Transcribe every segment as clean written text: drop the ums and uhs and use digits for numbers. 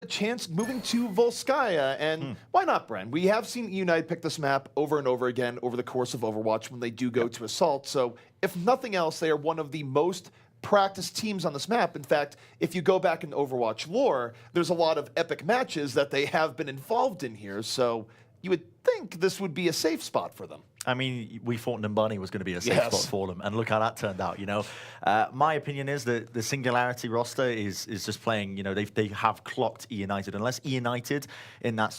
chance moving to Volskaya, and why not, Bren? We have seen eUnited pick this map over and over again over the course of Overwatch when they do go to Assault, so if nothing else, they are one of the most practiced teams on this map. In fact, if you go back in Overwatch lore, there's a lot of epic matches that they have been involved in here, so you would think this would be a safe spot for them. I mean, we thought Nimbani was going to be a safe spot for them, and look how that turned out, you know. My opinion is that the Singularity roster is just playing, you know, they have clocked eUnited. Unless eUnited, in that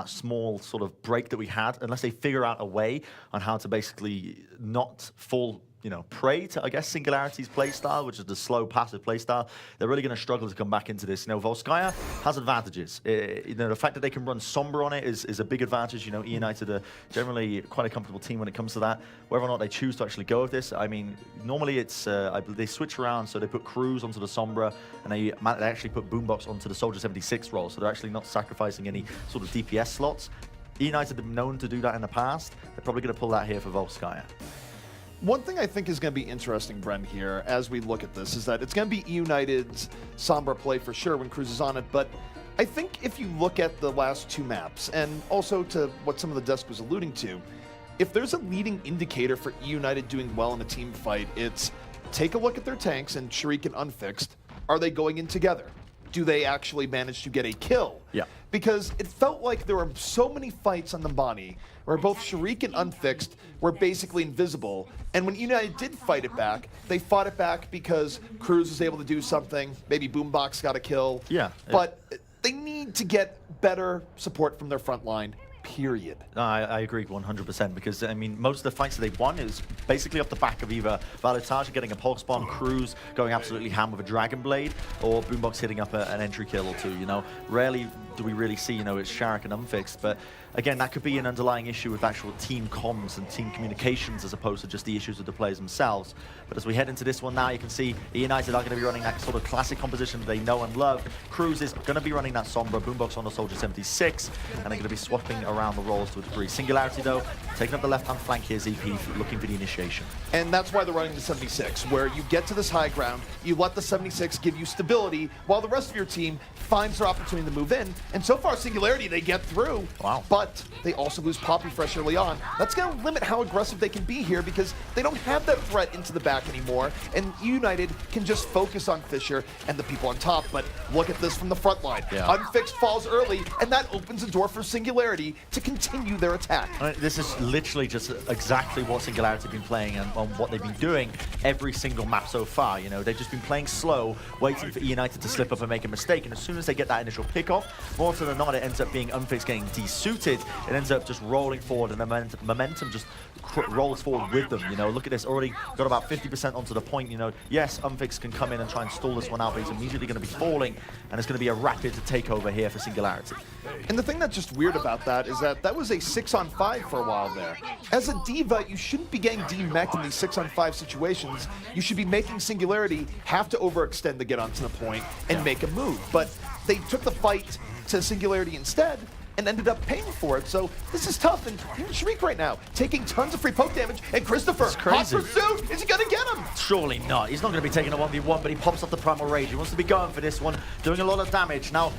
small sort of break that we had, unless they figure out a way on how to basically not fall, you know, prey to, I guess, Singularity's playstyle, which is the slow, passive playstyle, they're really going to struggle to come back into this. You know, Volskaya has advantages. You know, the fact that they can run Sombra on it is a big advantage. You know, eUnited are generally quite a comfortable team when it comes to that. Whether or not they choose to actually go with this, I mean, normally it's, they switch around, so they put Cruz onto the Sombra, and they actually put Boombox onto the Soldier 76 role, so they're actually not sacrificing any sort of DPS slots. eUnited have been known to do that in the past. They're probably going to pull that here for Volskaya. One thing I think is going to be interesting, Bren, here, as we look at this, is that it's going to be eUnited's Sombra play for sure when Cruz is on it, but I think if you look at the last two maps, and also to what some of the desk was alluding to, if there's a leading indicator for eUnited doing well in a team fight, it's take a look at their tanks, and Sharik and Unfixed, are they going in together? Do they actually manage to get a kill? Yeah. Because it felt like there were so many fights on the Nimbani where both Sharik and Unfixed were basically invisible, and when eUnited did fight it back, they fought it back because Cruz was able to do something, maybe Boombox got a kill. Yeah. But they need to get better support from their front line. Period. No, I agree 100%, because, I mean, most of the fights that they've won is basically off the back of either Valutaja getting a pulse bomb, Cruz going absolutely ham with a Dragon Blade, or Boombox hitting up an entry kill or two, you know. Rarely do we really see, you know, it's Sharik and Unfixed, but again, that could be an underlying issue with actual team comms and team communications as opposed to just the issues with the players themselves. But as we head into this one now, you can see eUnited are going to be running that sort of classic composition that they know and love. Cruz is going to be running that Sombra, Boombox on the Soldier 76, and they're going to be swapping around the roles to a degree. Singularity, though, taking up the left-hand flank here, ZP, looking for the initiation. And that's why they're running the 76, where you get to this high ground, you let the 76 give you stability, while the rest of your team finds their opportunity to move in. And so far, Singularity, they get through. Wow. But they also lose Poppy Fresh early on. That's going to limit how aggressive they can be here because they don't have that threat into the back anymore, and eUnited can just focus on Fisher and the people on top. But look at this from the front line. Yeah. Unfixed falls early, and that opens the door for Singularity to continue their attack. This is literally just exactly what Singularity have been playing and what they've been doing every single map so far. You know, they've just been playing slow, waiting for eUnited to slip up and make a mistake, and as soon as they get that initial pickoff, more often than not, it ends up being Unfixed getting desuited. It ends up just rolling forward, and the momentum just rolls forward with them. You know, look at this, already got about 50% onto the point. You know, yes, Unfixed can come in and try and stall this one out, but he's immediately going to be falling, and it's going to be a rapid takeover here for Singularity. And the thing that's just weird about that is that that was a 6-on-5 for a while there. As a diva, you shouldn't be getting demeched in these 6-on-5 situations. You should be making Singularity have to overextend to get onto the point and make a move. But they took the fight to Singularity instead and ended up paying for it. So this is tough. And even Sharik right now, taking tons of free poke damage. And Christopher, hot pursuit. Is he going to get him? Surely not. He's not going to be taking a 1v1, but he pops off the Primal Rage. He wants to be going for this one, doing a lot of damage. Now,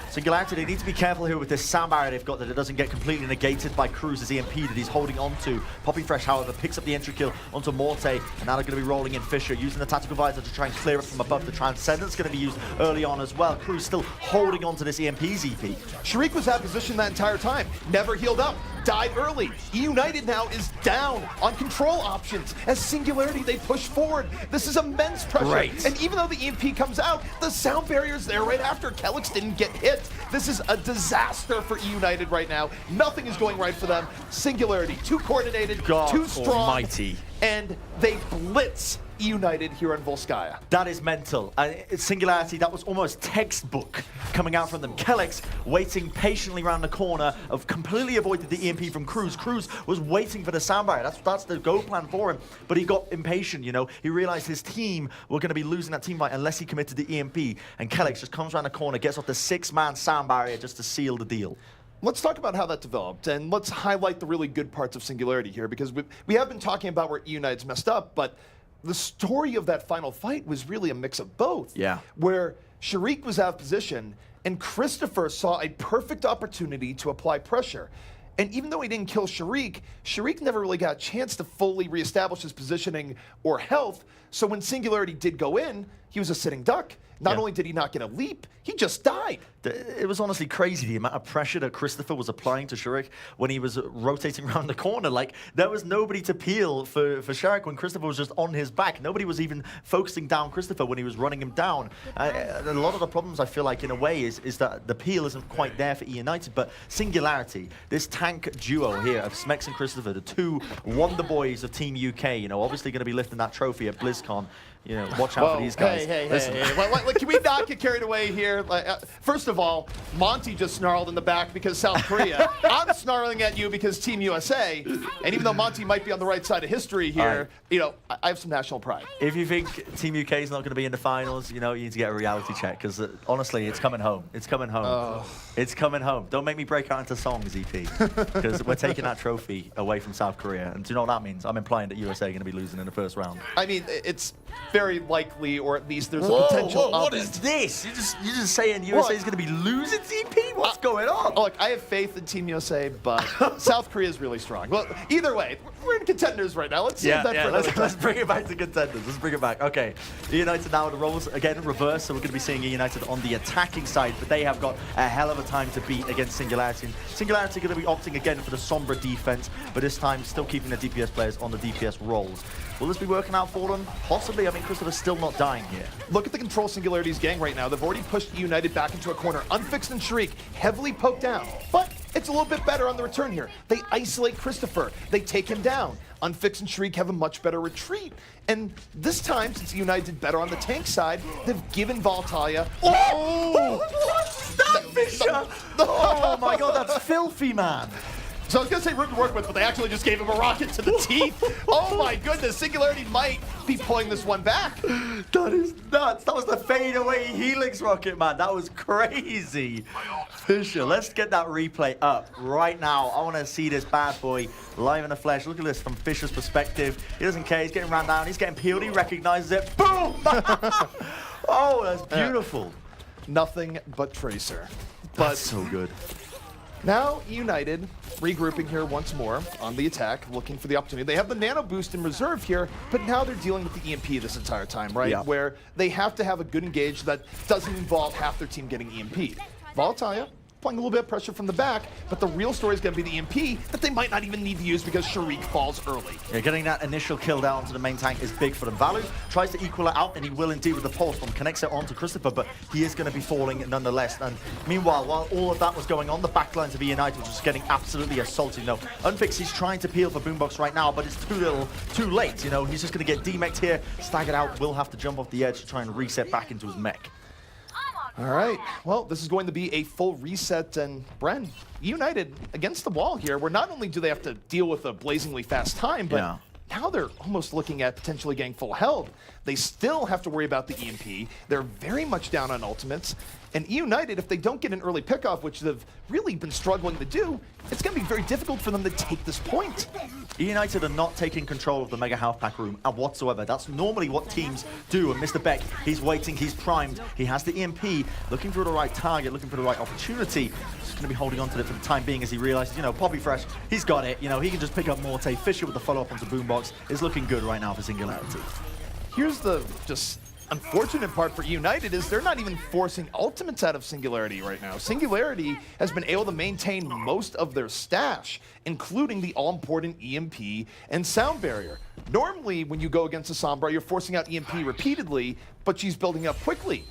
Singularity, they need to be careful here with this sound barrier they've got, that it doesn't get completely negated by Cruz's EMP that he's holding on to. Poppy Fresh, however, picks up the entry kill onto Morte, and now they're going to be rolling in Fisher, using the Tactical Visor to try and clear it from above. The Transcendent's going to be used early on as well. Cruz still holding on to this EMP ZP. Sharik was out of position that entire time, never healed up, died early. eUnited now is down on control options. As Singularity, they push forward. This is immense pressure. Right. And even though the EMP comes out, the sound barrier's there right after. Kelix didn't get hit. This is a disaster for eUnited right now. Nothing is going right for them. Singularity, too coordinated, too strong. Almighty. And they blitz eUnited here in Volskaya. That is mental. Singularity, that was almost textbook coming out from them. Kelix waiting patiently around the corner, of completely avoided the EMP from Cruz. Cruz was waiting for the sound barrier. That's the go plan for him. But he got impatient, you know. He realized his team were going to be losing that team fight unless he committed the EMP. And Kelix just comes around the corner, gets off the 6-man sound barrier just to seal the deal. Let's talk about how that developed, and let's highlight the really good parts of Singularity here, because we have been talking about where eUnited's messed up, but the story of that final fight was really a mix of both. Yeah. Where Sharik was out of position, and Christopher saw a perfect opportunity to apply pressure. And even though he didn't kill Sharik, Sharik never really got a chance to fully reestablish his positioning or health. So when Singularity did go in, he was a sitting duck. Not only did he not get a leap, he just died. It was honestly crazy, the amount of pressure that Christopher was applying to Sharik when he was rotating around the corner. Like, there was nobody to peel for Sharik when Christopher was just on his back. Nobody was even focusing down Christopher when he was running him down. A lot of the problems, I feel like, in a way, is that the peel isn't quite there for eUnited, but Singularity, this tank duo here of Smex and Christopher, the two wonder boys of Team UK, you know, obviously going to be lifting that trophy at BlizzCon. You know, watch out for these guys. Hey. Can we not get carried away here? First of all, Monty just snarled in the back because South Korea. I'm snarling at you because Team USA. And even though Monty might be on the right side of history here, you know, I have some national pride. If you think Team UK is not going to be in the finals, you know, you need to get a reality check because honestly, it's coming home. It's coming home. It's coming home. Don't make me break out into songs, EP, because we're taking that trophy away from South Korea. And do you know what that means? I'm implying that USA are going to be losing in the first round. I mean, it's very likely, or at least there's a potential. What is this? You're just saying USA is going to be losing, EP? What's going on? Look, I have faith in Team USA, but South Korea is really strong. Well, either way, we're in Contenders right now. Let's save that for another time. Let's bring it back to Contenders. Let's bring it back. Okay, eUnited now the roles again reverse, so we're going to be seeing eUnited on the attacking side, but they have got a hell of a time to beat against Singularity. And Singularity going to be opting again for the Sombra defense, but this time still keeping the DPS players on the DPS roles. Will this be working out for them? Possibly. I mean, Christopher's still not dying here. Look at the control Singularity's gang right now. They've already pushed eUnited back into a corner. Unfixed and Sharik heavily poked down. But it's a little bit better on the return here. They isolate Christopher. They take him down. Unfixed and Sharik have a much better retreat. And this time, since eUnited did better on the tank side, they've given Valtalia... What's that, Fisher? Oh my god, that's filthy, man. So I was going to say room to work with, but they actually just gave him a rocket to the teeth. Oh my goodness, Singularity might be pulling this one back. That is nuts. That was the fadeaway Helix rocket, man. That was crazy. Fisher, let's get that replay up right now. I want to see this bad boy live in the flesh. Look at this from Fisher's perspective. He doesn't care. He's getting ran down. He's getting peeled. He recognizes it. Boom! Oh, that's beautiful. Nothing but Tracer. That's so good. Now, eUnited regrouping here once more on the attack, looking for the opportunity. They have the nano boost in reserve here, but now they're dealing with the EMP this entire time, right? Yeah. Where they have to have a good engage that doesn't involve half their team getting EMP'd. Valtalia applying a little bit of pressure from the back, but the real story is going to be the EMP that they might not even need to use because Sharik falls early. Yeah, getting that initial kill down onto the main tank is big for them. Valu tries to equal it out, and he will indeed with the pulse bomb, connects it onto Christopher, but he is going to be falling nonetheless. And meanwhile, while all of that was going on, the backlines of eUnited was just getting absolutely assaulted. No, Unfix, he's trying to peel for Boombox right now, but it's too little, too late. You know, he's just going to get demeched here, staggered out, will have to jump off the edge to try and reset back into his mech. All right, well, this is going to be a full reset, and Bren, eUnited against the wall here, where not only do they have to deal with a blazingly fast time, but now they're almost looking at potentially getting full health. They still have to worry about the EMP. They're very much down on ultimates. And eUnited, if they don't get an early pickoff, which they've really been struggling to do, it's going to be very difficult for them to take this point. eUnited are not taking control of the Mega Health Pack room whatsoever. That's normally what teams do. And Mr. Beck, he's waiting, he's primed. He has the EMP, looking for the right target, looking for the right opportunity. He's going to be holding on to it for the time being as he realizes, you know, Poppy Fresh, he's got it. You know, he can just pick up Morte. Fisher with the follow-up onto Boombox is looking good right now for Singularity. Here's the just unfortunate part for eUnited is they're not even forcing ultimates out of Singularity right now. Singularity has been able to maintain most of their stash, including the all-important EMP and sound barrier. Normally, when you go against a Sombra, you're forcing out EMP repeatedly, but she's building up quickly.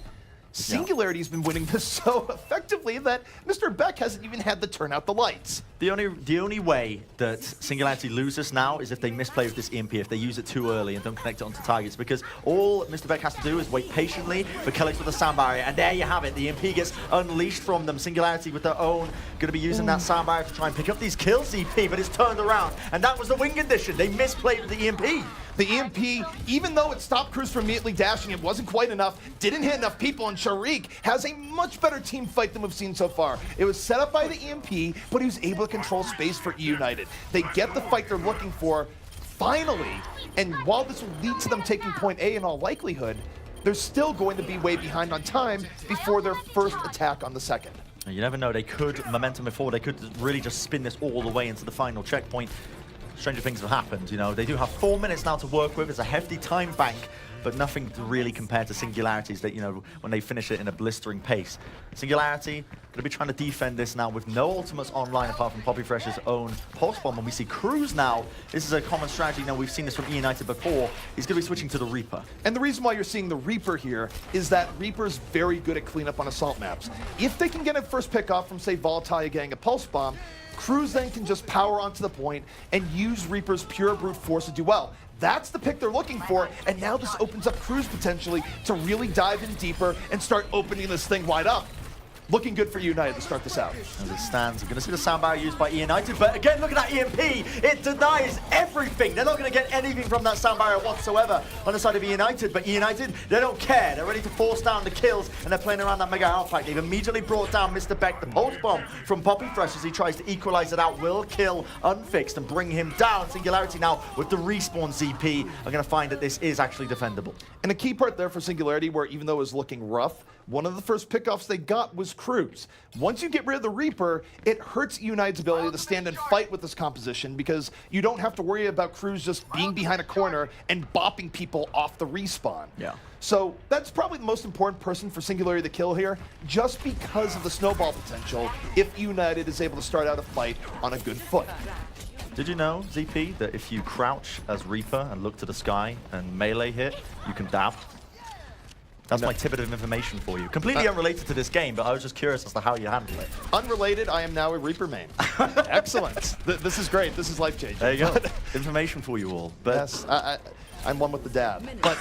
Singularity's been winning this so effectively that Mr. Beck hasn't even had to turn out the lights. The only way that Singularity loses now is if they misplay with this EMP, if they use it too early and don't connect it onto targets, because all Mr. Beck has to do is wait patiently for Kellex with the sound barrier, and there you have it. The EMP gets unleashed from them. Singularity with their own, going to be using that sound barrier to try and pick up these kills, EP, but it's turned around, and that was the wing condition. They misplayed with the EMP. The EMP, even though it stopped Cruz from immediately dashing, it wasn't quite enough, didn't hit enough people, and Sharik has a much better team fight than we've seen so far. It was set up by the EMP, but he was able to control space for eUnited. They get the fight they're looking for, finally, and while this will lead to them taking point A in all likelihood, they're still going to be way behind on time before their first attack on the second. You never know, they could momentum it forward, they could really just spin this all the way into the final checkpoint. Stranger things have happened, you know. They do have 4 minutes now to work with. It's a hefty time bank, but nothing to really compare to Singularity's that, you know, when they finish it in a blistering pace. Singularity going to be trying to defend this now with no ultimates online apart from Poppy Fresh's own pulse bomb. And we see Cruz now. This is a common strategy. Now, we've seen this from eUnited before. He's going to be switching to the Reaper. And the reason why you're seeing the Reaper here is that Reaper's very good at cleanup on assault maps. If they can get a first pick off from, say, Volatalia getting a pulse bomb, Cruz then can just power onto the point and use Reaper's pure brute force to do well. That's the pick they're looking for, and now this opens up Cruz potentially to really dive in deeper and start opening this thing wide up. Looking good for eUnited to start this out. As it stands, we're going to see the sound barrier used by eUnited, but again, look at that EMP. It denies everything. They're not going to get anything from that sound barrier whatsoever on the side of eUnited, but eUnited, they don't care. They're ready to force down the kills, and they're playing around that Mega Outpack. They've immediately brought down Mr. Beck, the pulse bomb from Poppy Fresh as he tries to equalize it out. Will kill Unfixed and bring him down. Singularity now with the respawn ZP are going to find that this is actually defendable. And a key part there for Singularity, where even though it was looking rough, one of the first pickoffs they got was Cruz. Once you get rid of the Reaper, it hurts United's ability to stand and fight with this composition because you don't have to worry about Cruz just being behind a corner and bopping people off the respawn. Yeah. So that's probably the most important person for Singularity to kill here, just because of the snowball potential if United is able to start out a fight on a good foot. Did you know, ZP, that if you crouch as Reaper and look to the sky and melee hit, you can dab? That's my tidbit of information for you. Completely unrelated to this game, but I was just curious as to how you handle it. Unrelated, I am now a Reaper main. Excellent. This is great. This is life-changing. There you go. Information for you all. But yes, I'm one with the dad. But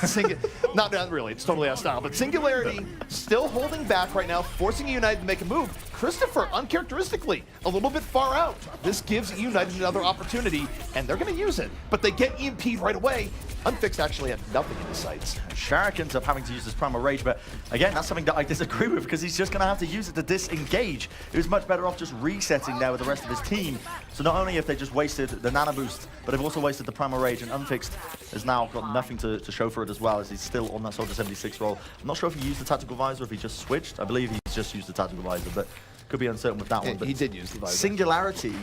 not really. It's totally out of style. But Singularity still holding back right now, forcing United to make a move. Christopher, uncharacteristically, a little bit far out. This gives United another opportunity, and they're going to use it. But they get EMP'd right away. Unfixed actually had nothing in his sights. Sharik ends up having to use this Primal Rage, but again, that's something that I disagree with because he's just going to have to use it to disengage. He was much better off just resetting there with the rest of his team. So not only have they just wasted the Nano Boost, but they've also wasted the Primal Rage, and Unfixed has now got nothing to show for it as well, as he's still on that Soldier 76 roll. I'm not sure if he used the Tactical Visor or if he just switched. I believe he's just used the Tactical Visor, but could be uncertain with that one. But he did use the Visor. Singularity,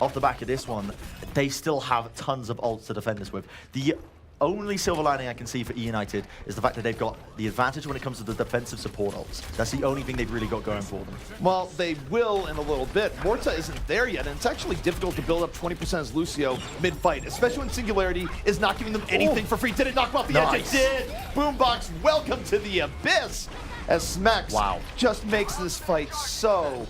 off the back of this one, they still have tons of ults to defend this with. The only silver lining I can see for eUnited is the fact that they've got the advantage when it comes to the defensive support ults. That's the only thing they've really got going for them. Well, they will in a little bit. Morta isn't there yet, and it's actually difficult to build up 20% as Lucio mid-fight, especially when Singularity is not giving them anything for free. Did it knock him off the edge? It did! Boombox, welcome to the abyss! As Smex just makes this fight so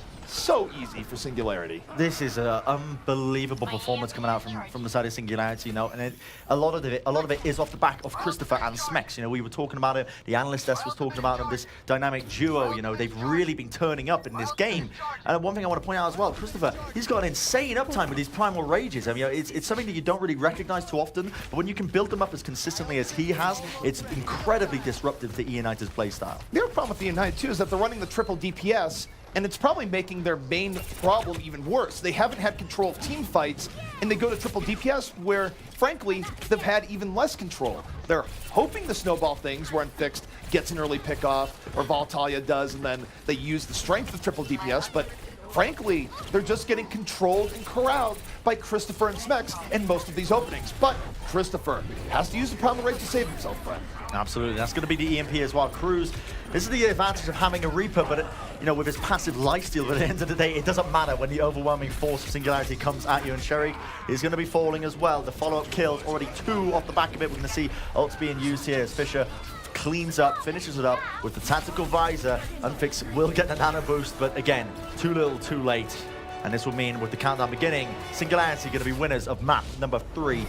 easy for Singularity. This is an unbelievable performance coming out from the side of Singularity, you know, and a lot of it is off the back of Christopher and Smex. You know, we were talking about it, the Analysts was talking about it, this dynamic duo. You know, they've really been turning up in this game. And one thing I want to point out as well, Christopher, he's got an insane uptime with these Primal Rages. I mean, it's something that you don't really recognize too often, but when you can build them up as consistently as he has, it's incredibly disruptive to eUnited's playstyle. The other problem with eUnited too is that they're running the triple DPS, and it's probably making their main problem even worse. They haven't had control of team fights, and they go to triple DPS where, frankly, they've had even less control. They're hoping the snowball things where Unfixed gets an early pickoff, or Volatalia does, and then they use the strength of triple DPS, but frankly, they're just getting controlled and corralled by Christopher and Smex in most of these openings. But Christopher has to use the Primal Rage to save himself, Bren. Absolutely, that's going to be the EMP as well. Cruz, this is the advantage of having a Reaper, but you know, with his passive lifesteal, but at the end of the day, it doesn't matter when the overwhelming force of Singularity comes at you, and Sharik is going to be falling as well. The follow-up kills, already 2 off the back of it. We're going to see ults being used here as Fisher cleans up, finishes it up with the Tactical Visor. Unfixed will get the Nano Boost, but again, too little, too late. And this will mean, with the countdown beginning, Singularity going to be winners of map number 3.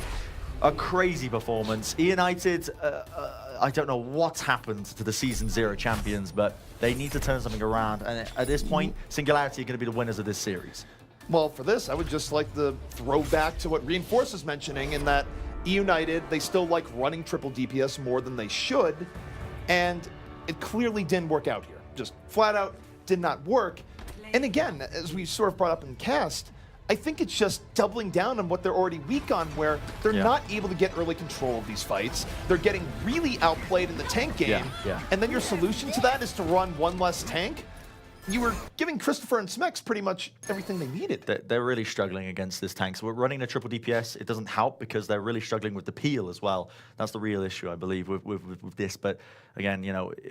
A crazy performance. eUnited, I don't know what's happened to the Season 0 champions, but they need to turn something around. And at this point, Singularity are going to be the winners of this series. Well, for this, I would just like to throw back to what Reinforce is mentioning, in that eUnited, they still like running triple DPS more than they should, and it clearly didn't work out here. Just flat out did not work. And again, as we sort of brought up in cast, I think it's just doubling down on what they're already weak on, where they're not able to get early control of these fights. They're getting really outplayed in the tank game. And then your solution to that is to run one less tank. You were giving Christopher and Smex pretty much everything they needed. They're really struggling against this tank. So we're running a triple DPS. It doesn't help because they're really struggling with the peel as well. That's the real issue, I believe, with this. But again,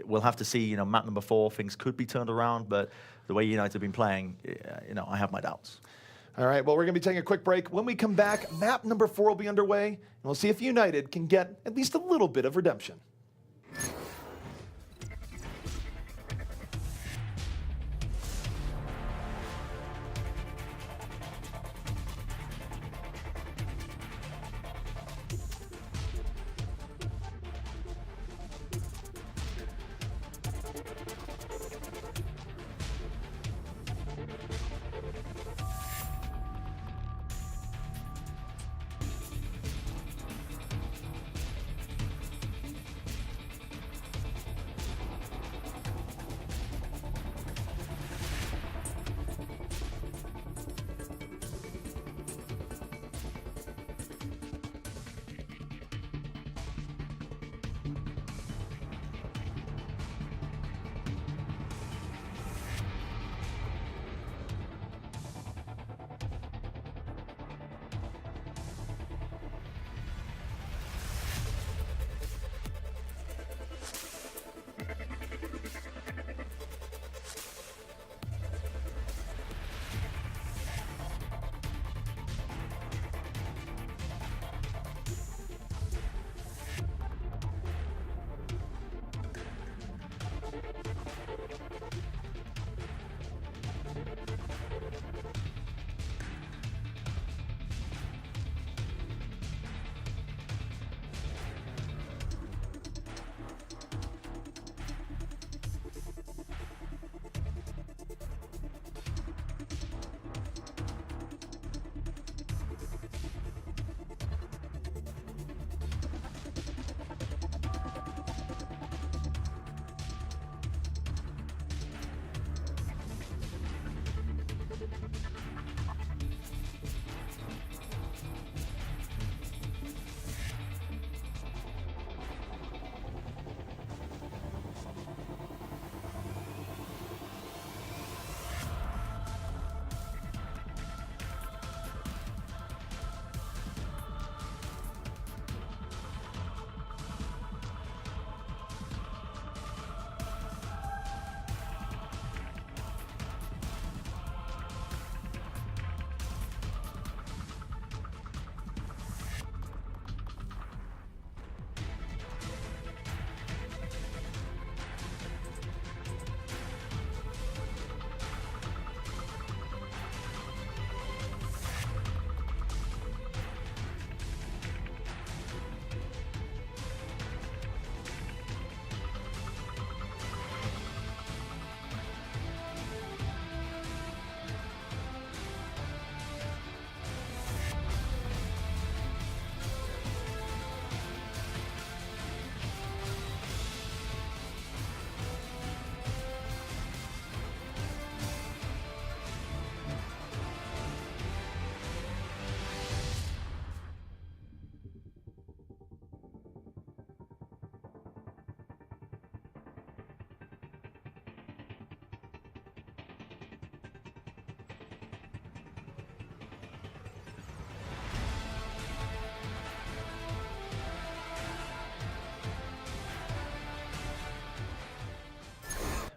we'll have to see. Map number 4, things could be turned around. But the way United have been playing, I have my doubts. All right, well, we're going to be taking a quick break. When we come back, map number 4 will be underway, and we'll see if United can get at least a little bit of redemption.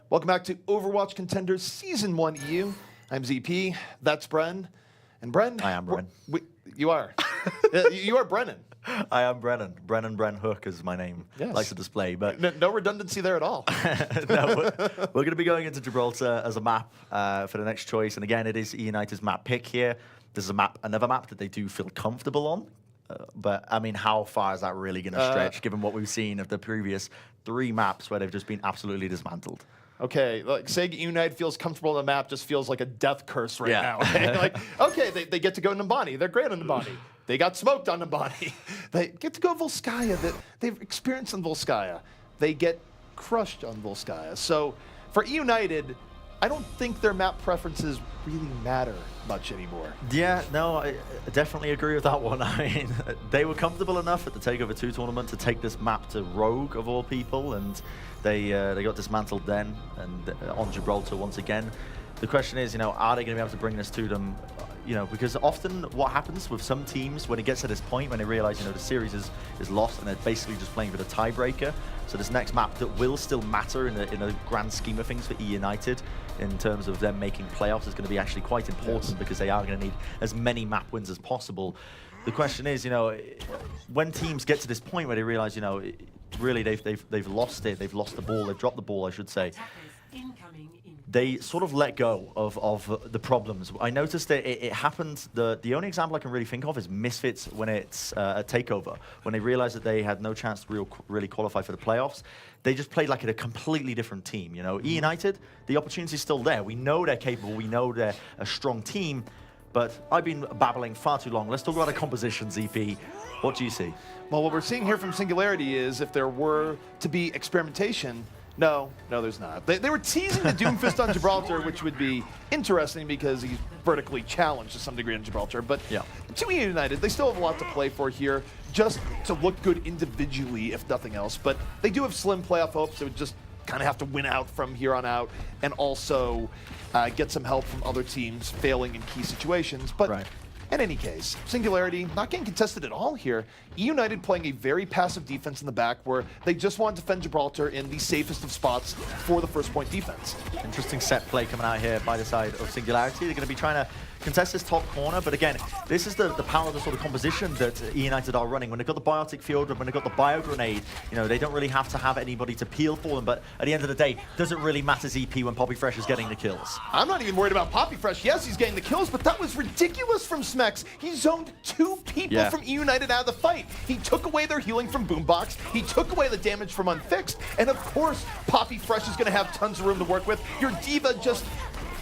Welcome back to Overwatch Contenders Season 1 EU. I'm ZP, that's Bren. And Bren... I am Bren. You are. You are Brennon. I am Brennon. Bren Hook is my name. Yes. Likes to display, but... No redundancy there at all. No, we're going to be going into Gibraltar as a map for the next choice. And again, it is eUnited's map pick here. This is another map that they do feel comfortable on. But, I mean, how far is that really going to stretch, given what we've seen of the previous 3 maps where they've just been absolutely dismantled? Okay, like saying United feels comfortable on the map just feels like a death curse right now. Okay? Like, okay, they get to go Nimbani. They're great on Nimbani. They got smoked on Nimbani. They get to go Volskaya. They've experienced on Volskaya. They get crushed on Volskaya. So for eUnited, I don't think their map preferences really matter much anymore. Yeah, no, I definitely agree with that one. I mean, they were comfortable enough at the TakeOver 2 tournament to take this map to Rogue, of all people, and they got dismantled then, and on Gibraltar once again. The question is, are they going to be able to bring this to them? Because often what happens with some teams when it gets to this point, when they realize, the series is lost and they're basically just playing for the tiebreaker. So this next map that will still matter in the grand scheme of things for eUnited in terms of them making playoffs is going to be actually quite important because they are going to need as many map wins as possible. The question is, when teams get to this point where they realize, really they've lost it, they've lost the ball, they've dropped the ball, I should say. They sort of let go of the problems. I noticed that it happened, the only example I can really think of is Misfits when it's a TakeOver. When they realized that they had no chance to really qualify for the playoffs, they just played like a completely different team. eUnited, the opportunity's still there. We know they're capable, we know they're a strong team, but I've been babbling far too long. Let's talk about the composition, ZP. What do you see? Well, what we're seeing here from Singularity is if there were to be experimentation, no, there's not. They were teasing the Doomfist on Gibraltar, which would be interesting because he's vertically challenged to some degree on Gibraltar. But yeah. To eUnited, they still have a lot to play for here, just to look good individually, if nothing else. But they do have slim playoff hopes. They would just kind of have to win out from here on out and also get some help from other teams failing in key situations. But right. In any case, Singularity not getting contested at all here. eUnited playing a very passive defense in the back where they just want to defend Gibraltar in the safest of spots for the first point defense. Interesting set play coming out here by the side of Singularity. They're going to be trying to contest this top corner, but again, this is the power of the sort of composition that eUnited are running. When they've got the Biotic Field, when they've got the Bio Grenade, they don't really have to have anybody to peel for them, but at the end of the day, does it really matter, ZP, when Poppy Fresh is getting the kills? I'm not even worried about Poppy Fresh. Yes, he's getting the kills, but that was ridiculous from Smex. He zoned 2 people from eUnited out of the fight. He took away their healing from Boombox, he took away the damage from Unfixed, and of course, Poppy Fresh is going to have tons of room to work with. Your D.Va just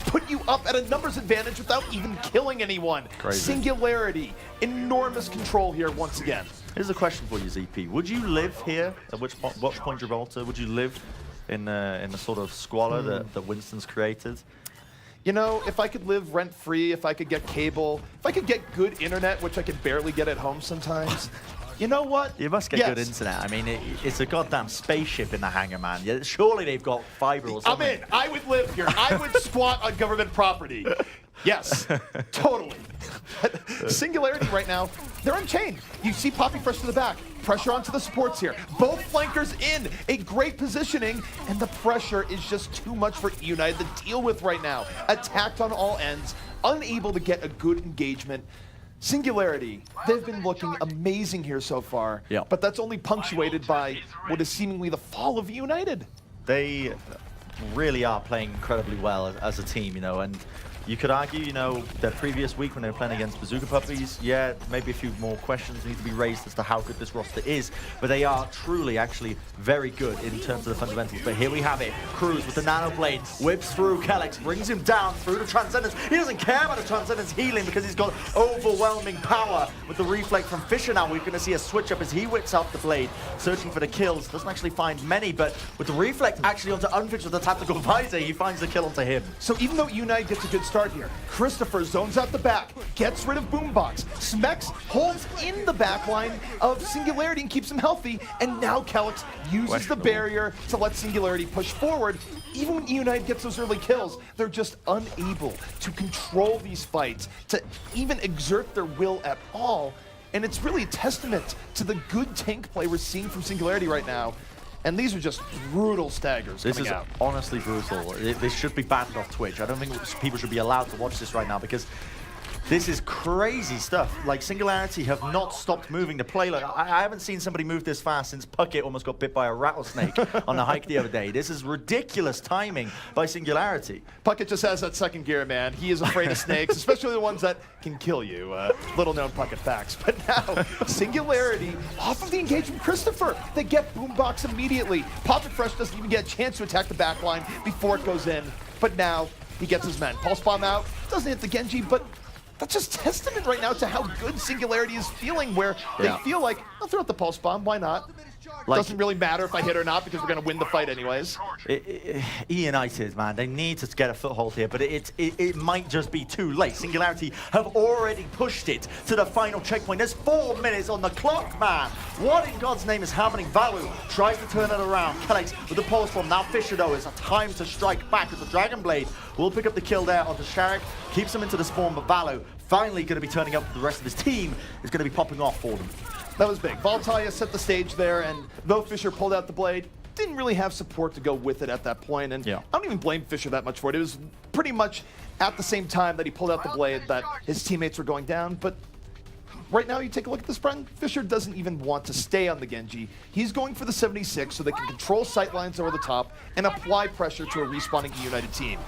put you up at a numbers advantage without even killing anyone. Crazy. Singularity, enormous control here once again. Here's a question for you, ZP. Would you live here? At what point Gibraltar? Would you live in the sort of squalor that Winston's created? If I could live rent-free, if I could get cable, if I could get good internet, which I could barely get at home sometimes, you know what? You must get good internet. I mean, it's a goddamn spaceship in the hangar, man. Yeah, surely they've got fiber or something. I'm in. I would live here. I would squat on government property. Yes, totally. Singularity right now, they're unchained. You see Poppy Fresh to the back. Pressure onto the supports here. Both flankers in a great positioning, and the pressure is just too much for eUnited to deal with right now. Attacked on all ends, unable to get a good engagement. Singularity, they've been looking amazing here so far, but that's only punctuated by what is seemingly the fall of eUnited. They really are playing incredibly well as a team, and you could argue, their previous week when they were playing against Bazooka Puppies, maybe a few more questions need to be raised as to how good this roster is, but they are truly actually very good in terms of the fundamentals. But here we have it. Cruz with the Nano Blade, whips through Kellex, brings him down through the Transcendence. He doesn't care about the Transcendence healing because he's got overwhelming power. With the Reflect from Fisher now, we're going to see a switch up as he whips out the Blade, searching for the kills. Doesn't actually find many, but with the Reflect actually onto Unfixed with the Tactical Visor, he finds the kill onto him. So even though eUnited gets a good start here, Christopher zones out the back, gets rid of Boombox. Smex holds in the backline of Singularity and keeps him healthy, and now Kellex uses the barrier to let Singularity push forward. Even when eUnited gets those early kills, they're just unable to control these fights, to even exert their will at all. And it's really a testament to the good tank play we're seeing from Singularity right now. And these are just brutal staggers coming out. This is honestly brutal. This should be banned off Twitch. I don't think people should be allowed to watch this right now because this is crazy stuff. Like, Singularity have not stopped moving to play. Like, I haven't seen somebody move this fast since Puckett almost got bit by a rattlesnake on the hike the other day. This is ridiculous timing by Singularity. Puckett just has that second gear, man. He is afraid of snakes, especially the ones that can kill you. Little known Puckett facts. But now, Singularity off of the engagement Christopher. They get Boombox immediately. Poppy Fresh doesn't even get a chance to attack the backline before it goes in. But now, he gets his men. Pulse Bomb out. Doesn't hit the Genji, but that's just testament right now to how good Singularity is feeling, where they feel like, I'll throw out the Pulse Bomb, why not? Like, doesn't really matter if I hit or not because we're going to win the fight anyways. eUnited, man, they need to get a foothold here, but it might just be too late. Singularity have already pushed it to the final checkpoint. There's 4 minutes on the clock, man. What in God's name is happening? Valu tries to turn it around. Kellex with the pulse bomb. Now Fisher, though, is a time to strike back as the Dragon Blade will pick up the kill there onto Sharek. Keeps him into the spawn, but Valu finally going to be turning up. The rest of his team is going to be popping off for them. That was big. Valtalia set the stage there, and though Fisher pulled out the blade, didn't really have support to go with it at that point. And I don't even blame Fisher that much for it. It was pretty much at the same time that he pulled out the blade that his teammates were going down. But right now, you take a look at this, Bren. Fisher doesn't even want to stay on the Genji. He's going for the 76 so they can control sightlines over the top and apply pressure to a respawning eUnited team.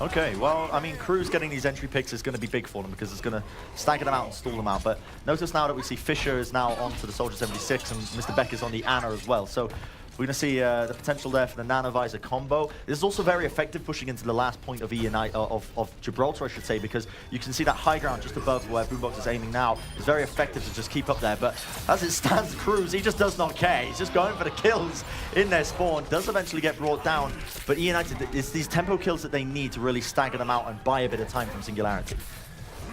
Okay, well, I mean, Cruz getting these entry picks is going to be big for them because it's going to stagger them out and stall them out. But notice now that we see Fisher is now onto the Soldier 76 and Mr. Beck is on the Ana as well. So we're going to see the potential there for the Nanovisor combo. This is also very effective pushing into the last point of eUnited, of Gibraltar, I should say, because you can see that high ground just above where Boombox is aiming now. It's very effective to just keep up there. But as it stands, Cruz, he just does not care. He's just going for the kills in their spawn. Does eventually get brought down. But eUnited, it's these tempo kills that they need to really stagger them out and buy a bit of time from Singularity.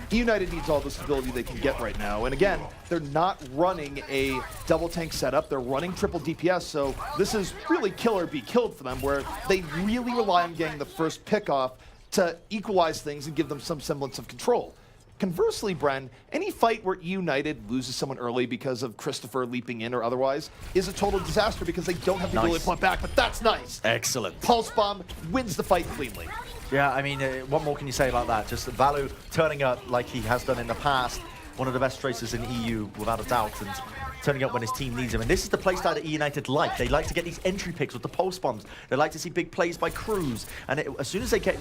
eUnited needs all the stability they can get right now. And again, they're not running a double tank setup. They're running triple DPS, so this is really kill or be killed for them, where they really rely on getting the first pick off to equalize things and give them some semblance of control. Conversely, Bren, any fight where eUnited loses someone early because of Christopher leaping in or otherwise is a total disaster because they don't have the ability to point back, but that's nice. Excellent. Pulse Bomb wins the fight cleanly. Yeah, I mean, what more can you say about that? Just Valu turning up like he has done in the past. One of the best tracers in EU, without a doubt, and turning up when his team needs him. And this is the playstyle that eUnited like. They like to get these entry picks with the pulse bombs. They like to see big plays by Cruz. And as soon as they get,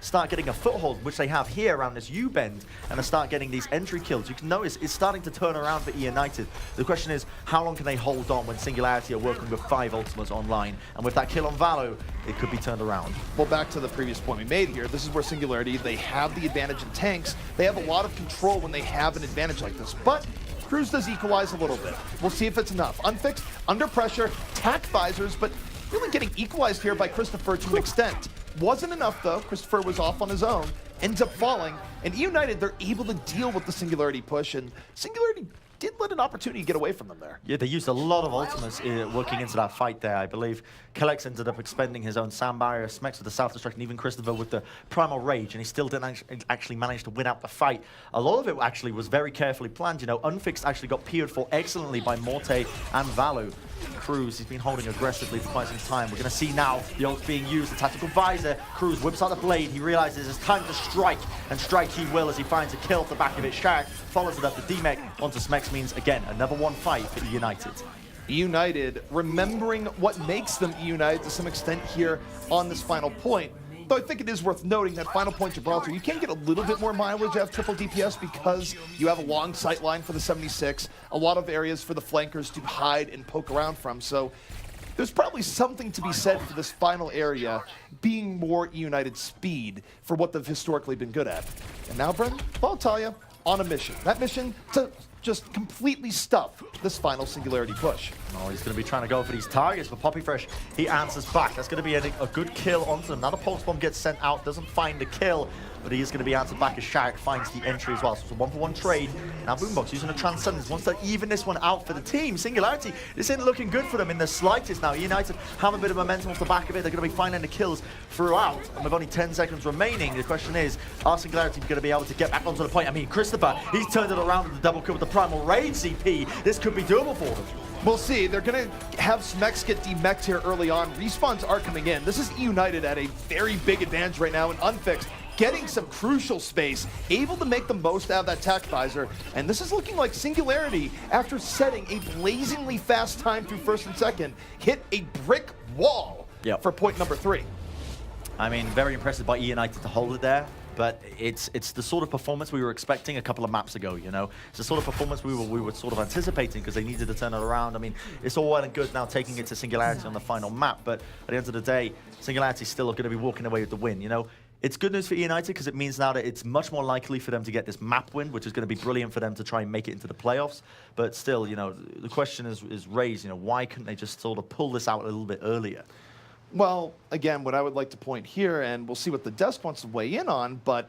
start getting a foothold, which they have here around this U-bend, and they start getting these entry kills, you can notice it's starting to turn around for eUnited. The question is, how long can they hold on when Singularity are working with 5 ultimates online? And with that kill on Valu, it could be turned around. Well, back to the previous point we made here, this is where Singularity, they have the advantage in tanks. They have a lot of control when they have an advantage like this. But Cruz does equalize a little bit. We'll see if it's enough. Unfixed, under pressure, tack visors, but really getting equalized here by Christopher to an extent. Wasn't enough, though. Christopher was off on his own, ends up falling, and eUnited, they're able to deal with the Singularity push, and Singularity did let an opportunity get away from them there. Yeah, they used a lot of ultimates working into that fight there, I believe. Kellex ended up expending his own sound barrier, Smex with the self-destruct, and even Christopher with the Primal Rage, and he still didn't actually manage to win out the fight. A lot of it actually was very carefully planned, Unfixed actually got peered for excellently by Morte and Valu. Cruz, he's been holding aggressively for quite some time. We're going to see now the ult being used, the tactical visor. Cruz whips out the blade. He realizes it's time to strike, and strike he will as he finds a kill off the back of it. Shark follows it up to D-Mech onto Smex, means, again, another one fight for eUnited. eUnited, remembering what makes them eUnited to some extent here on this final point. Though I think it is worth noting that final point Gibraltar, you can get a little bit more mileage out of triple DPS because you have a long sight line for the 76, a lot of areas for the flankers to hide and poke around from. So there's probably something to be said for this final area being more eUnited speed for what they've historically been good at. And now, Bren, I'll tell you, on a mission. That mission to just completely stuff this final Singularity push. Oh, he's going to be trying to go for these targets, but Poppy Fresh, he answers back. That's going to be a good kill onto them. Now the Pulse Bomb gets sent out, doesn't find the kill, but he is going to be answered back as Shark finds the entry as well. So it's a 1-for-1 trade. Now Boombox using a Transcendence wants to even this one out for the team. Singularity, this isn't looking good for them in the slightest now. eUnited have a bit of momentum off the back of it. They're going to be finding the kills throughout. And with only 10 seconds remaining, the question is, are Singularity going to be able to get back onto the point? I mean, Christopher, he's turned it around with the double kill with the Primal Rage CP. This could be doable for them. We'll see. They're going to have Smex get demech'd here early on. Respawns are coming in. This is eUnited at a very big advantage right now, and Unfixed getting some crucial space, able to make the most out of that tack visor. And this is looking like Singularity, after setting a blazingly fast time through first and second, hit a brick wall for point number 3. I mean, very impressive by eUnited to hold it there. But it's the sort of performance we were expecting a couple of maps ago, It's the sort of performance we were sort of anticipating because they needed to turn it around. I mean, it's all well and good now taking it to Singularity on the final map, but at the end of the day, Singularity still are going to be walking away with the win, It's good news for eUnited because it means now that it's much more likely for them to get this map win, which is going to be brilliant for them to try and make it into the playoffs. But still, you know, the question is raised, you know, why couldn't they just sort of pull this out a little bit earlier? Well, again, what I would like to point here, and we'll see what the desk wants to weigh in on, but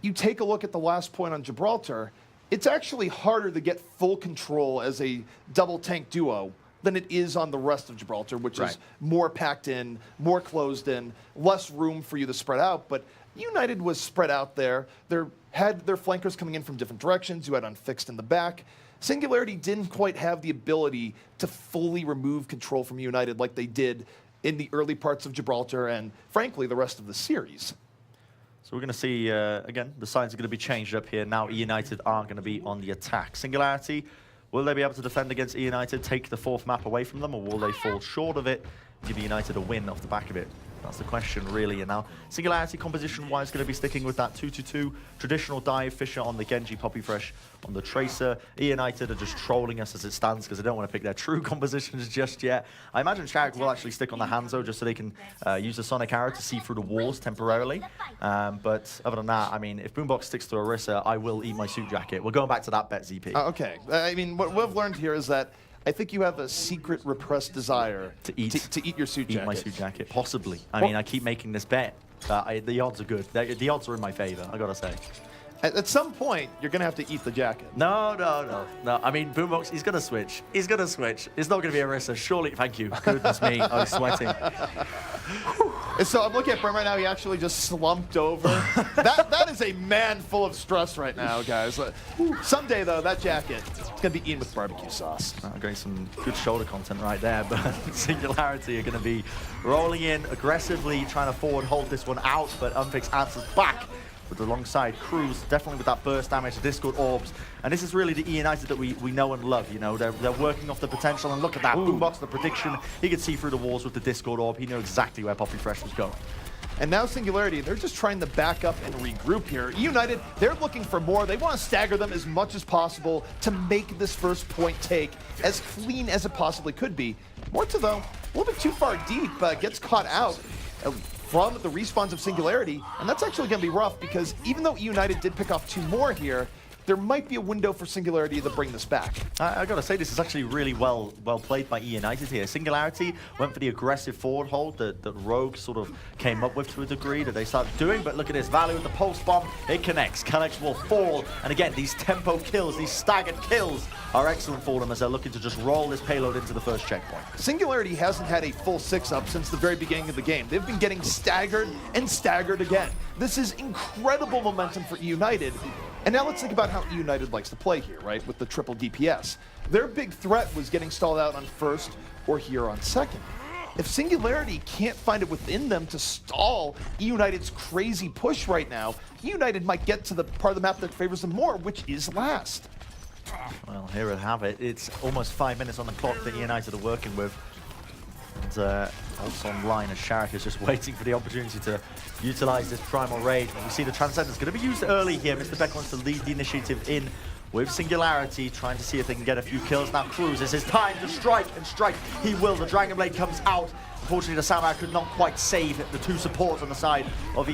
you take a look at the last point on Gibraltar, it's actually harder to get full control as a double tank duo than it is on the rest of Gibraltar, which is more packed in, more closed in, less room for you to spread out. But eUnited was spread out there. They had their flankers coming in from different directions. You had Unfixed in the back. Singularity didn't quite have the ability to fully remove control from eUnited like they did in the early parts of Gibraltar and, frankly, the rest of the series. So we're going to see, again, the signs are going to be changed up here. Now eUnited are going to be on the attack. Singularity, will they be able to defend against eUnited, take the 4th map away from them, or will they fall short of it, give eUnited a win off the back of it? That's the question, really. And now, Singularity composition-wise going to be sticking with that 2-2-2 traditional dive. Fisher on the Genji, Poppy Fresh on the Tracer. eUnited are just trolling us as it stands because they don't want to pick their true compositions just yet. I imagine Shark will actually stick on the Hanzo just so they can use the Sonic Arrow to see through the walls temporarily. But other than that, I mean, if Boombox sticks to Orisa, I will eat my suit jacket. We're going back to that bet, ZP. Okay. I mean, what we've learned here is that I think you have a secret repressed desire to eat your suit jacket. Eat my suit jacket, possibly. I mean, I keep making this bet. The odds are good. The odds are in my favor, I gotta say. At some point, you're gonna have to eat the jacket. No. I mean, Boombox, he's gonna switch. He's gonna switch. It's not gonna be Orisa. Surely, thank you. Goodness me, I was sweating. And so I'm looking at Bren right now. He actually just slumped over. that is a man full of stress right now, guys. Someday, though, that jacket is gonna be eaten with barbecue sauce. Getting some good shoulder content right there, but Singularity are gonna be rolling in aggressively, trying to forward hold this one out, but Unfix answers back. With alongside Cruz, definitely with that burst damage, the Discord Orbs. And this is really the eUnited that we know and love, you know. They're working off the potential, and look at that. Boombox, the prediction. He could see through the walls with the Discord Orb. He knew exactly where Poppy Fresh was going. And now Singularity, they're just trying to back up and regroup here. eUnited, they're looking for more. They want to stagger them as much as possible to make this first point take as clean as it possibly could be. Morta, though, a little bit too far deep, gets caught out from the respawns of Singularity, and that's actually going to be rough because even though eUnited did pick off 2 more here, there might be a window for Singularity to bring this back. I gotta say, this is actually really well played by eUnited here. Singularity went for the aggressive forward hold that Rogue sort of came up with to a degree that they started doing, but look at this value with the pulse bomb. It connects. Connects will fall, and again, these tempo kills, these staggered kills are excellent for them as they're looking to just roll this payload into the first checkpoint. Singularity hasn't had a full 6-up since the very beginning of the game. They've been getting staggered and staggered again. This is incredible momentum for eUnited. And now let's think about how eUnited likes to play here, right, with the triple DPS. Their big threat was getting stalled out on first or here on second. If Singularity can't find it within them to stall eUnited's crazy push right now, eUnited might get to the part of the map that favors them more, which is last. Well, here we have it. It's almost 5 minutes on the clock that eUnited are working with. And also online as Shark is just waiting for the opportunity to utilize this Primal Rage. And we see the Transcendence going to be used early here. Mr. Beck wants to lead the initiative in with Singularity, trying to see if they can get a few kills. Now Cruz, it's his time to strike, and strike he will. The Dragon Blade comes out. Unfortunately, the Samurai could not quite save the 2 supports on the side of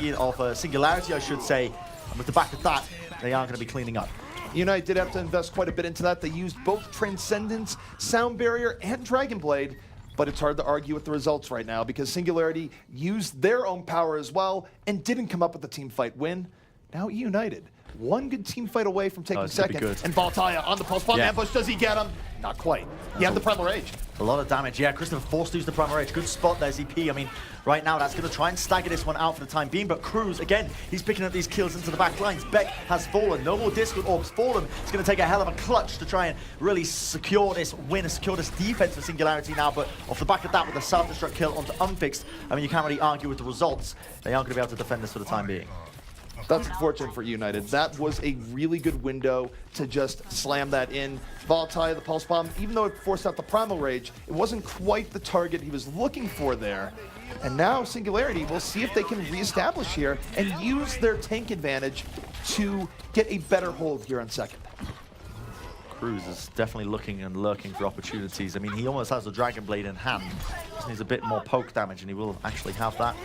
Singularity, I should say. And with the back of that, they are going to be cleaning up. eUnited did have to invest quite a bit into that. They used both Transcendence, Sound Barrier, and Dragon Blade. But it's hard to argue with the results right now because Singularity used their own power as well and didn't come up with the team fight win. Now eUnited, one good team fight away from taking second. And Valtaya on the pulse bomb ambush. Does he get him? Not quite. He had the Primal Rage. A lot of damage. Yeah, Christopher forced to use the Primal Rage. Good spot there, ZP. I mean, right now that's going to try and stagger this one out for the time being. But Cruz, again, he's picking up these kills into the back lines. Beck has fallen. No more Discord Orbs fallen. It's going to take a hell of a clutch to try and really secure this win and secure this defense for Singularity now. But off the back of that, with a self-destruct kill onto Unfixed, I mean, you can't really argue with the results. They aren't going to be able to defend this for the time being. That's unfortunate for eUnited. That was a really good window to just slam that in. Valtaya, the Pulse Bomb, even though it forced out the Primal Rage, it wasn't quite the target he was looking for there. And now Singularity, we'll see if they can reestablish here and use their tank advantage to get a better hold here on second. Cruz is definitely looking and lurking for opportunities. I mean, he almost has the Dragon Blade in hand. Just needs a bit more poke damage, and he will actually have that.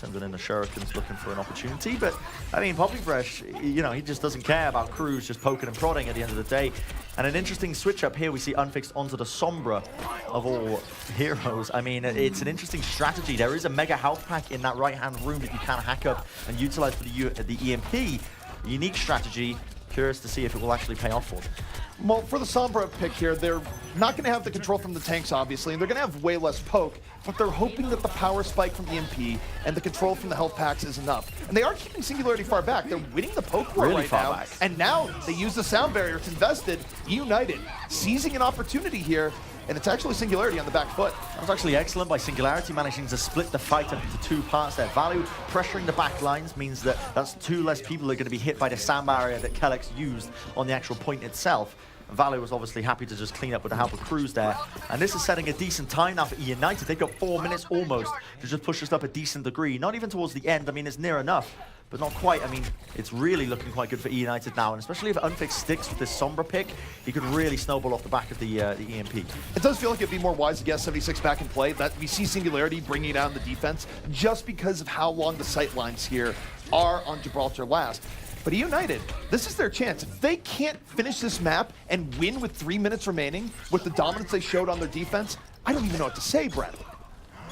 sending in the Shurikens looking for an opportunity. But, I mean, Poppy Fresh, you know, he just doesn't care about Cruz just poking and prodding at the end of the day. And an interesting switch up here, we see Unfixed onto the Sombra of all heroes. I mean, it's an interesting strategy. There is a mega health pack in that right-hand room that you can hack up and utilize for the EMP. Unique strategy. Curious to see if it will actually pay off for them. Well, for the Sombra pick here, they're not going to have the control from the tanks, obviously, and they're going to have way less poke, but they're hoping that the power spike from EMP and the control from the health packs is enough. And they are keeping Singularity far back. They're winning the poke war right now. Back. And now they use the sound barrier. It's invested. eUnited seizing an opportunity here. And it's actually Singularity on the back foot. That was actually excellent by Singularity, managing to split the fight up into two parts there. Value pressuring the back lines means that that's two less people that are going to be hit by the sound barrier that Kellex used on the actual point itself. Value was obviously happy to just clean up with the help of Cruz there. And this is setting a decent time now for eUnited. They've got 4 minutes almost to just push this up a decent degree. Not even towards the end. I mean, it's near enough, but not quite. I mean, it's really looking quite good for eUnited now. And especially if Unfixed sticks with this Sombra pick, he could really snowball off the back of the EMP. It does feel like it'd be more wise to get 76 back in play. That we see Singularity bringing down the defense just because of how long the sight lines here are on Gibraltar last. But eUnited, this is their chance. If they can't finish this map and win with 3 minutes remaining with the dominance they showed on their defense, I don't even know what to say, Bren.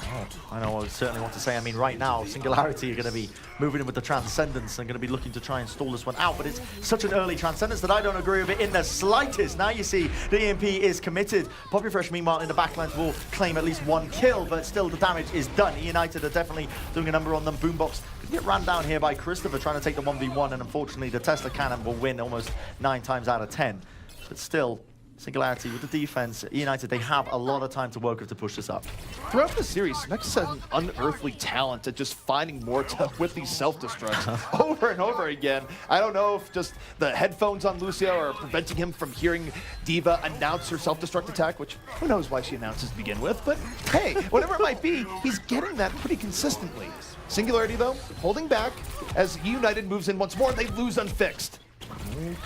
Oh, I know I certainly want to say. I mean, right now, Singularity are going to be moving in with the Transcendence and going to be looking to try and stall this one out. But it's such an early Transcendence that I don't agree with it in the slightest. Now you see the EMP is committed. Poppy Fresh, meanwhile, in the backlines will claim at least 1 kill, but still the damage is done. eUnited are definitely doing a number on them. Boombox get ran down here by Christopher trying to take the 1v1, and unfortunately the Tesla Cannon will win almost 9 times out of 10. But still, Singularity with the defense, eUnited, they have a lot of time to work with to push this up. Throughout the series, Nexus has an unearthly talent at just finding more with these self-destructs over and over again. I don't know if just the headphones on Lucio are preventing him from hearing D.Va announce her self-destruct attack, which who knows why she announces to begin with, but hey, whatever it might be, he's getting that pretty consistently. Singularity, though, holding back as eUnited moves in once more, they lose Unfixed.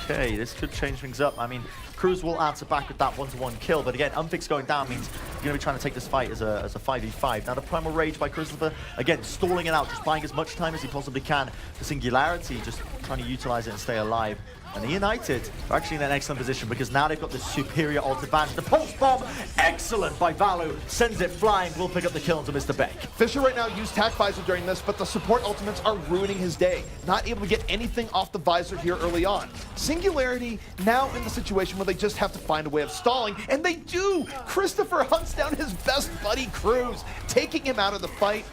Okay, this could change things up. I mean, Cruz will answer back with that 1-to-1 kill, but again, Unfixed going down means you're going to be trying to take this fight as a 5v5. Now, the Primal Rage by Christopher, again, stalling it out, just buying as much time as he possibly can for Singularity, just trying to utilize it and stay alive. And the eUnited are actually in an excellent position because now they've got this superior ult advantage. The pulse bomb, excellent by Valu, sends it flying, will pick up the kill into Mr. Beck. Fisher right now used Tac Visor during this, but the support ultimates are ruining his day. Not able to get anything off the Visor here early on. Singularity now in the situation where they just have to find a way of stalling, and they do! Christopher hunts down his best buddy Cruz, taking him out of the fight.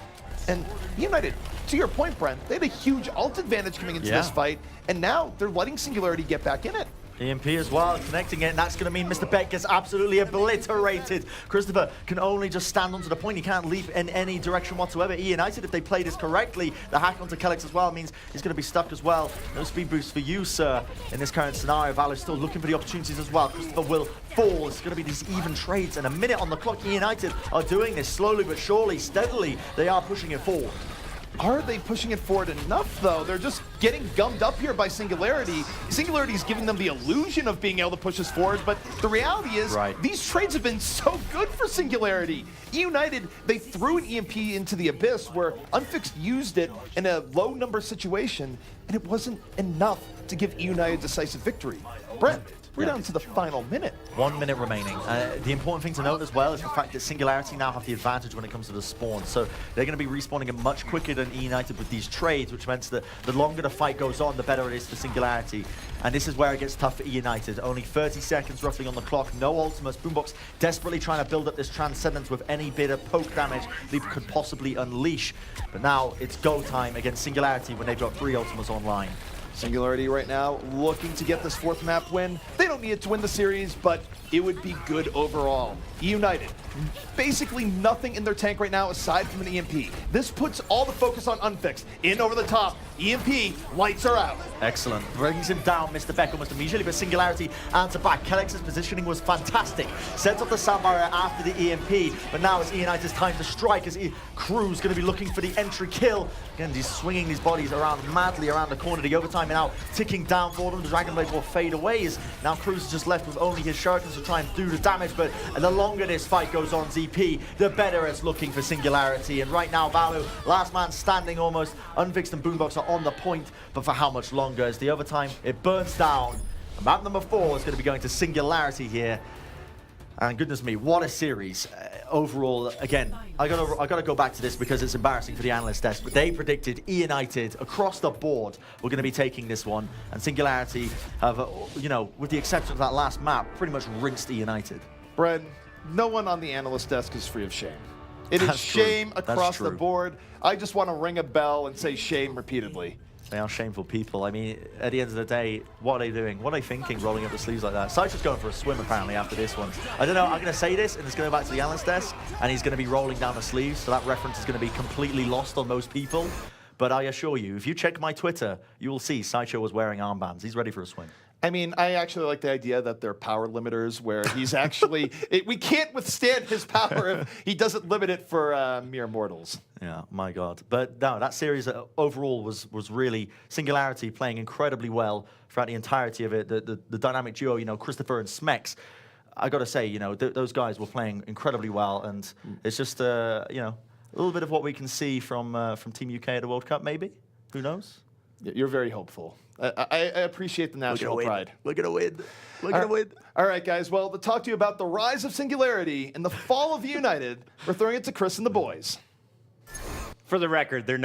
And eUnited, to your point, Bren, they had a huge ult advantage coming into this fight, and now they're letting Singularity get back in it. EMP as well, connecting it, and that's going to mean Mr. Beck gets absolutely obliterated. Christopher can only just stand onto the point. He can't leap in any direction whatsoever. eUnited, if they play this correctly, the hack onto Kellex as well means he's going to be stuck as well. No speed boost for you, sir, in this current scenario. Valor's still looking for the opportunities as well. Christopher will fall. It's going to be these even trades, and a minute on the clock. eUnited are doing this slowly but surely, steadily. They are pushing it forward. Are they pushing it forward enough, though? They're just getting gummed up here by Singularity. Singularity is giving them the illusion of being able to push us forward, but the reality is these trades have been so good for Singularity. eUnited, they threw an EMP into the Abyss where Unfixed used it in a low-number situation, and it wasn't enough to give eUnited decisive victory. Brent, we're down to the final minute. 1 minute remaining. The important thing to note as well is the fact that Singularity now have the advantage when it comes to the spawn. So they're going to be respawning it much quicker than eUnited with these trades, which means that the longer the fight goes on, the better it is for Singularity. And this is where it gets tough for eUnited. Only 30 seconds roughly on the clock, no ultimates. Boombox desperately trying to build up this Transcendence with any bit of poke damage they could possibly unleash. But now it's go time against Singularity when they've got 3 ultimates online. Singularity right now looking to get this 4th map win. They don't need it to win the series, but it would be good overall. eUnited, basically nothing in their tank right now aside from an EMP. This puts all the focus on Unfixed. In over the top, EMP, lights are out. Excellent. Brings him down, Mr. Beck, almost immediately, but Singularity answer back. Kellex's positioning was fantastic. Sets up the sound barrier after the EMP, but now it's eUnited's time to strike as Cruz going to be looking for the entry kill. Again, he's swinging these bodies around madly around the corner. The overtime timing out, ticking down for them. The Dragon Blade will fade away. As now Cruz is just left with only his shurikens to try and do the damage, but the longer this fight goes on, ZP, the better it's looking for Singularity. And right now, Valu, last man standing almost. Unfixed and Boombox are on the point, but for how much longer? As the overtime, it burns down. And map number 4 is going to be going to Singularity here. And goodness me, what a series. Overall, again, I gotta go back to this because it's embarrassing for the analyst desk, but they predicted eUnited across the board were going to be taking this one, and Singularity have, you know, with the exception of that last map, pretty much rinsed eUnited. Bren, no one on the analyst desk is free of shame. It is shame across the board. I just want to ring a bell and say shame repeatedly. They are shameful people. I mean, at the end of the day, what are they doing? What are they thinking, rolling up the sleeves like that? Sideshow's going for a swim, apparently, after this one. I don't know, I'm going to say this, and it's going back to the analyst desk, and he's going to be rolling down the sleeves, so that reference is going to be completely lost on most people. But I assure you, if you check my Twitter, you will see Sideshow was wearing armbands. He's ready for a swim. I mean, I actually like the idea that they're power limiters, where he's actually... we can't withstand his power if he doesn't limit it for mere mortals. Yeah, my God. But no, that series overall was really Singularity playing incredibly well throughout the entirety of it. The dynamic duo, you know, Christopher and Smex, I got to say, you know, those guys were playing incredibly well. And it's just, you know, a little bit of what we can see from Team UK at the World Cup, maybe. Who knows? You're very hopeful. I appreciate the national pride. We're going to win. We're going to win. All right, guys. Well, to talk to you about the rise of Singularity and the fall of eUnited, we're throwing it to Chris and the boys. For the record, they're not